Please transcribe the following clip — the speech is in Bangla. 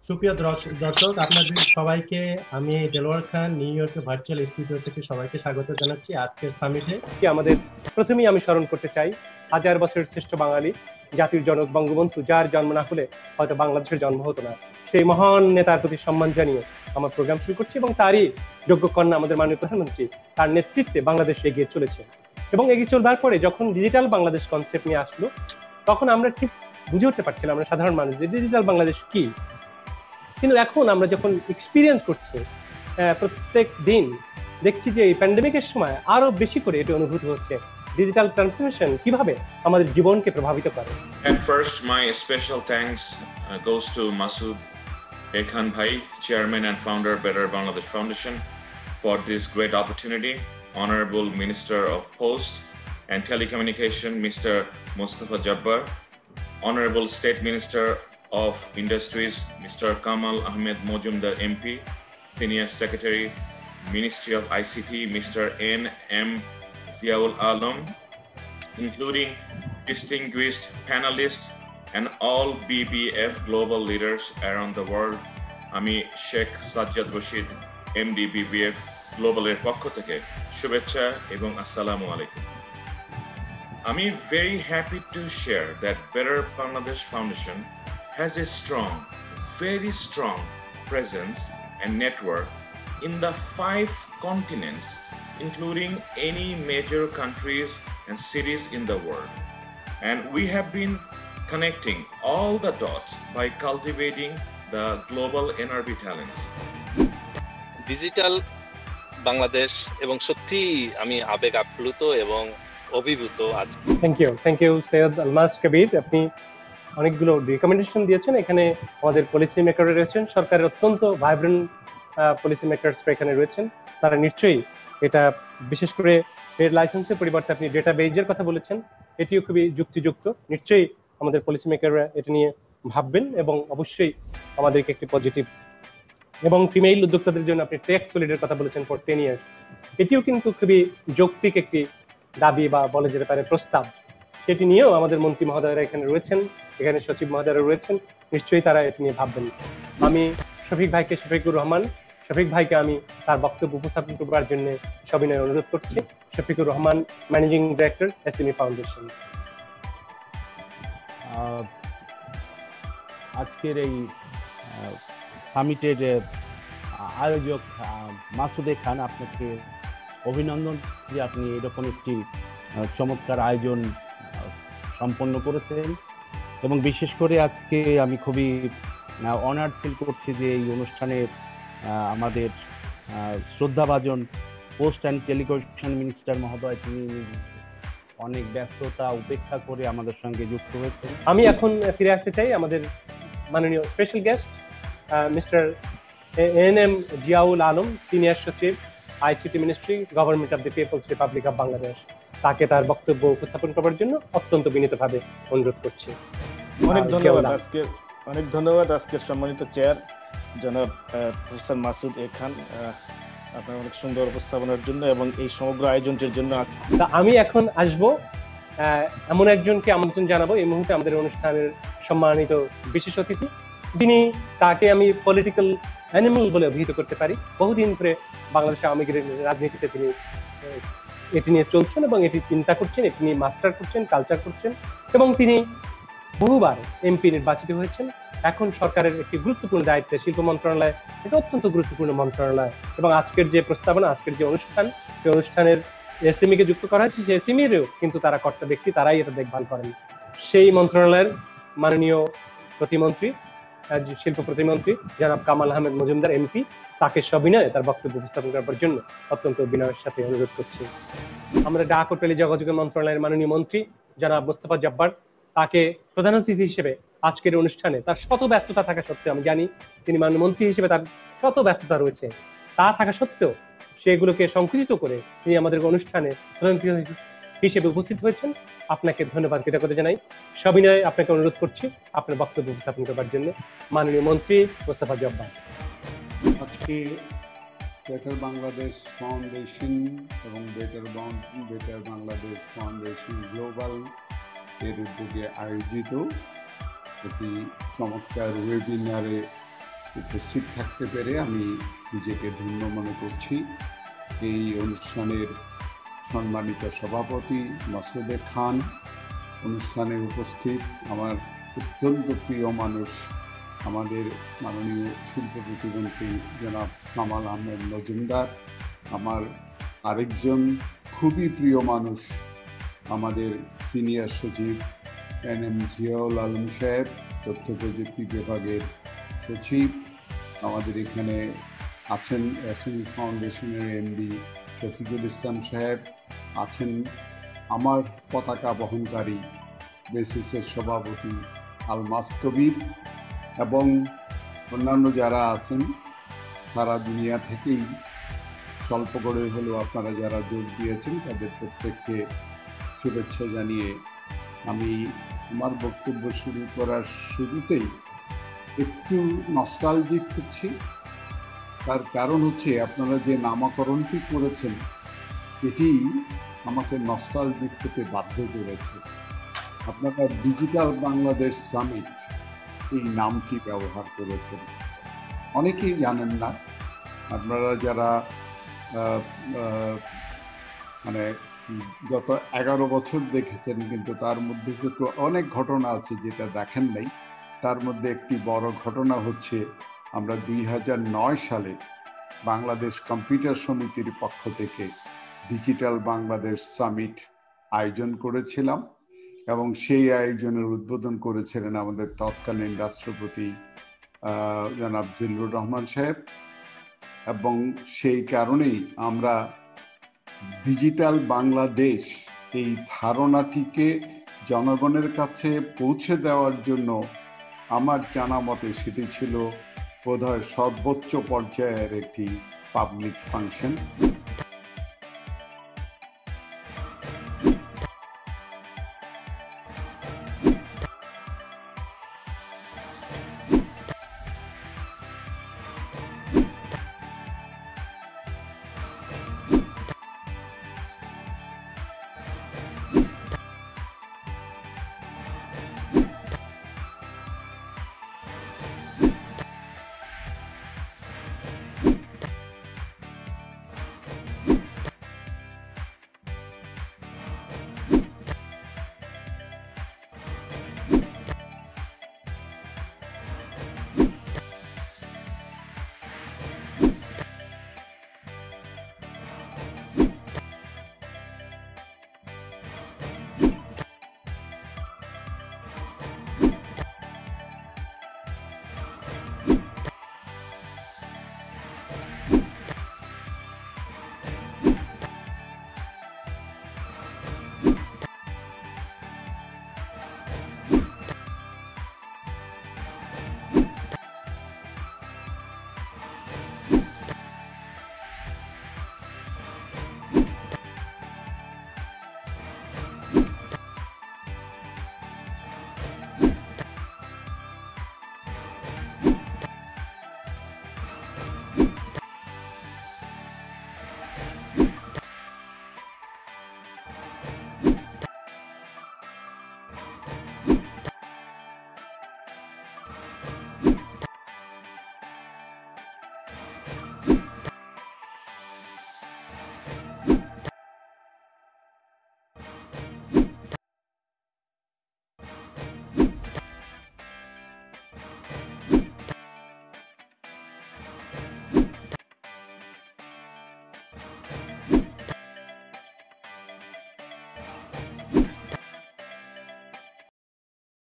সুপ্রিয় দর্শক, আপনাদের সবাইকে আমি দেলোয়ার খান নিউ ইয়র্কের ভার্চুয়াল স্টুডিও থেকে সবাইকে স্বাগত জানাচ্ছি আজকের সামিটে। আমাদের প্রথমেই আমি স্মরণ করতে চাই হাজার বছরের শ্রেষ্ঠ বাঙালি, জাতির জনক বঙ্গবন্ধু, যার জন্ম না হলে হয়তো বাংলাদেশের জন্ম হতো না। সেই মহান নেতার প্রতি সম্মান জানিয়ে আমার প্রোগ্রাম শুরু করছি এবং তারই যোগ্য কন্যা আমাদের মাননীয় প্রধানমন্ত্রী, তার নেতৃত্বে বাংলাদেশ এগিয়ে চলেছে। এবং এগিয়ে চলবার পরে যখন ডিজিটাল বাংলাদেশ কনসেপ্ট নিয়ে আসলো, তখন আমরা ঠিক বুঝে উঠতে পারছিলাম আমরা সাধারণ মানুষ যে ডিজিটাল বাংলাদেশ কি। কিন্তু এখন আমরা যখন এক্সপিরিয়েন্স করছি প্রত্যেক দিন, দেখছি যে এই প্যান্ডেমিকের সময় আরো বেশি করে এটি অনুভূত হচ্ছে ডিজিটাল ট্রান্সফরমেশন কিভাবে আমাদের জীবনকে প্রভাবিত করে। And first, my special thanks goes to Masood Khan Bhai, Chairman and Founder Better Bangladesh Foundation, for this great opportunity. Honorable Minister of Post and Telecommunication, Mr. Mustafa Jabbar, Honorable State Minister of Industries, Mr. Kamal Ahmed Mojumdar MP, Senior Secretary, Ministry of ICT, Mr. N.M. Ziaul Alam, including distinguished panelists and all BBF global leaders around the world. আমি Sheikh Sajjad Rashid, MD BBF Global এর পক্ষ থেকে শুভেচ্ছা এবং আসসালামু আলাইকুম। আমি very happy to share that Better Bangladesh Foundation has a strong, very strong presence and network in the 5 continents, including any major countries and cities in the world. And we have been connecting all the dots by cultivating the global NRB talents. Digital Bangladesh এবং সত্যি আমি আবেগ আপ্লুত এবং অভিভূত আজ। থ্যাংক ইউ সৈয়দ আলমাস কবির, আপনি অনেকগুলো রিকমেন্ডেশন দিয়েছেন। এখানে আমাদের পলিসি মেকার রয়েছেন, সরকারের অত্যন্ত ভাইব্রেন্ট পলিসি মেকারস এখানে রয়েছেন। তারা নিশ্চয়ই এটা, বিশেষ করে এর লাইসেন্সের পরিবর্তে আপনি ডেটা বেজের কথা বলেছেন, এটিও খুবই যুক্তিযুক্ত। নিশ্চয়ই আমাদের পলিসি মেকাররা এটা নিয়ে ভাববেন এবং অবশ্যই আমাদেরকে একটি পজিটিভ, এবং ফিমেইল উদ্যোক্তাদের জন্য আপনি ট্যাক্স সলিডের কথা বলেছেন ফর 10 ইয়ার্স, এটিও কিন্তু খুবই যৌক্তিক একটি দাবি বা বলা যেতে পারে প্রস্তাব। সেটি নিয়েও আমাদের মন্ত্রী মহোদয়রা এখানে রয়েছেন, এখানে সচিব মহোদয়রা রয়েছেন, নিশ্চয়ই তারা এটি নিয়ে ভাববেন। আমি শফিকুর ভাইকে আমি তার বক্তব্য উপস্থাপন করবার জন্য সবিনয় অনুরোধ করছি। Shafiqur Rahman, managing director, SME foundation. আজকের এই সামিটের আয়োজক মাসুদ খান, আপনাকে অভিনন্দন যে আপনি এরকম একটি চমৎকার আয়োজন সম্পন্ন করেছেন। এবং বিশেষ করে আজকে আমি খুবই অনার্ড ফিল করছি যে এই অনুষ্ঠানে আমাদের শ্রদ্ধাভাজন পোস্ট অ্যান্ড টেলিকমিউনিকেশন মিনিস্টার মহোদয়, তিনি অনেক ব্যস্ততা উপেক্ষা করে আমাদের সঙ্গে যুক্ত হয়েছেন। আমি এখন ফিরে আসতে চাই আমাদের মাননীয় special guest mister N.M. Ziaul Alam, senior সচিব, ICT ministry, government of the people's republic of Bangladesh. তাকে তার বক্তব্য উপস্থাপন করার জন্য অত্যন্ত বিনীতভাবে অনুরোধ করছি। অনেক ধন্যবাদ আজকের সম্মানিত চেয়ার জনাব প্রফেসর মাসুদ খান, আপনার অনেক সুন্দর উপস্থাপনার জন্য এবং এই সমগ্র আয়োজনটির জন্য। আমি এখন আসবো এমন একজনকে আমন্ত্রণ জানাবো এই মুহূর্তে আমাদের অনুষ্ঠানের সম্মানিত বিশেষ অতিথি, যিনি, তাকে আমি পলিটিক্যাল অ্যানিমাল বলে অভিহিত করতে পারি। বহুদিন ধরে বাংলাদেশের আওয়ামী লীগের রাজনীতিতে তিনি এটি নিয়ে চলছেন এবং এটি চিন্তা করছেন, এটি নিয়ে মাস্টার করছেন, কালচার করছেন, এবং তিনি বহুবার এমপি নির্বাচিত হয়েছেন। এখন সরকারের একটি গুরুত্বপূর্ণ দায়িত্বে শিল্প মন্ত্রণালয়, এটা অত্যন্ত গুরুত্বপূর্ণ মন্ত্রণালয়। এবং আজকের যে প্রস্তাবনা, আজকের যে অনুষ্ঠান, সেই অনুষ্ঠানের এসএমই কে যুক্ত করা হয়েছে, সেই এসএমইরও কিন্তু তারা কর্তা ব্যক্তি, তারাই এটা দেখভাল করেন। সেই মন্ত্রণালয়ের মাননীয় প্রতিমন্ত্রী, শিল্প প্রতিমন্ত্রী জনাব কামাল আহমেদ মজুমদার এমপি, তাকে সবিনয়ে তার বক্তব্য উপস্থাপন করার জন্য অত্যন্ত বিনয়ের সাথে অনুরোধ করছি। আমরা ডাক ও টেলিযোগাযোগ মন্ত্রণালয়ের মাননীয় মন্ত্রী জনাব মুস্তাফা জব্বার, তাকে প্রধান অতিথি হিসেবে আজকের অনুষ্ঠানে, তার শত ব্যস্ততা থাকা সত্ত্বেও, আমি জানি তিনি মাননীয় মন্ত্রী হিসেবে তার শত ব্যস্ততা রয়েছে, তা থাকা সত্ত্বেও সেগুলোকে সংকুচিত করে তিনি আমাদের অনুষ্ঠানে প্রধান অতিথি হিসেবে উপস্থিত হয়েছেন। আপনাকে ধন্যবাদ কৃতজ্ঞতা জানাই। সবিনয়ে আপনাকে অনুরোধ করছি আপনার বক্তব্য উপস্থাপন করবার জন্য, মাননীয় মন্ত্রী মুস্তাফা জব্বার। আজকে বেটার বাংলাদেশ ফাউন্ডেশন এবং বেটার বাংলাদেশ ফাউন্ডেশন গ্লোবাল এর উদ্যোগে আয়োজিত একটি চমৎকার ওয়েবিনারে উপস্থিত থাকতে পেরে আমি নিজেকে ধন্য মনে করছি। এই অনুষ্ঠানের সম্মানিত সভাপতি মাসুদে খান, অনুষ্ঠানে উপস্থিত আমার অত্যন্ত প্রিয় মানুষ আমাদের মাননীয় শিল্প প্রতিমন্ত্রী জনাব কামাল আহমেদ মজুমদার, আমার আরেকজন খুবই প্রিয় মানুষ আমাদের সিনিয়র সচিব NM জিয়াউল আলম সাহেব, তথ্য প্রযুক্তি বিভাগের সচিব। আমাদের এখানে আছেন এসএমই ফাউন্ডেশনের MD শফিকুল ইসলাম সাহেব, আছেন আমার পতাকা বহনকারী বেসিসের সভাপতি আলমাস কবির, এবং অন্যান্য যারা আছেন সারা দুনিয়া থেকেই স্বল্প করে হলেও আপনারা যারা যোগ দিয়েছেন তাদের প্রত্যেককে শুভেচ্ছা জানিয়ে আমি আমার বক্তব্য শুরু করার শুরুতেই একটু নস্টালজিক হচ্ছি। তার কারণ হচ্ছে আপনারা যে নামকরণটি করেছেন এটি আমাকে নস্টালজিক হতে বাধ্য করেছে। আপনারা ডিজিটাল বাংলাদেশ সামিট এই নামটি ব্যবহার করেছেন, অনেকেই জানেন না। আপনারা যারা মানে গত 11 বছর দেখেছেন, কিন্তু তার মধ্যে থেকে অনেক ঘটনা আছে যেটা দেখেন নাই। তার মধ্যে একটি বড় ঘটনা হচ্ছে আমরা 2009 সালে বাংলাদেশ কম্পিউটার সমিতির পক্ষ থেকে ডিজিটাল বাংলাদেশ সামিট আয়োজন করেছিলাম, এবং সেই আয়োজনের উদ্বোধন করেছিলেন আমাদের তৎকালীন রাষ্ট্রপতি জনাব জিল্লুর রহমান সাহেব। এবং সেই কারণেই আমরা ডিজিটাল বাংলাদেশ এই ধারণাটিকে জনগণের কাছে পৌঁছে দেওয়ার জন্য আমার জানা মতে সেটি ছিল বোধহয় সর্বোচ্চ পর্যায়ের একটি পাবলিক ফাংশন।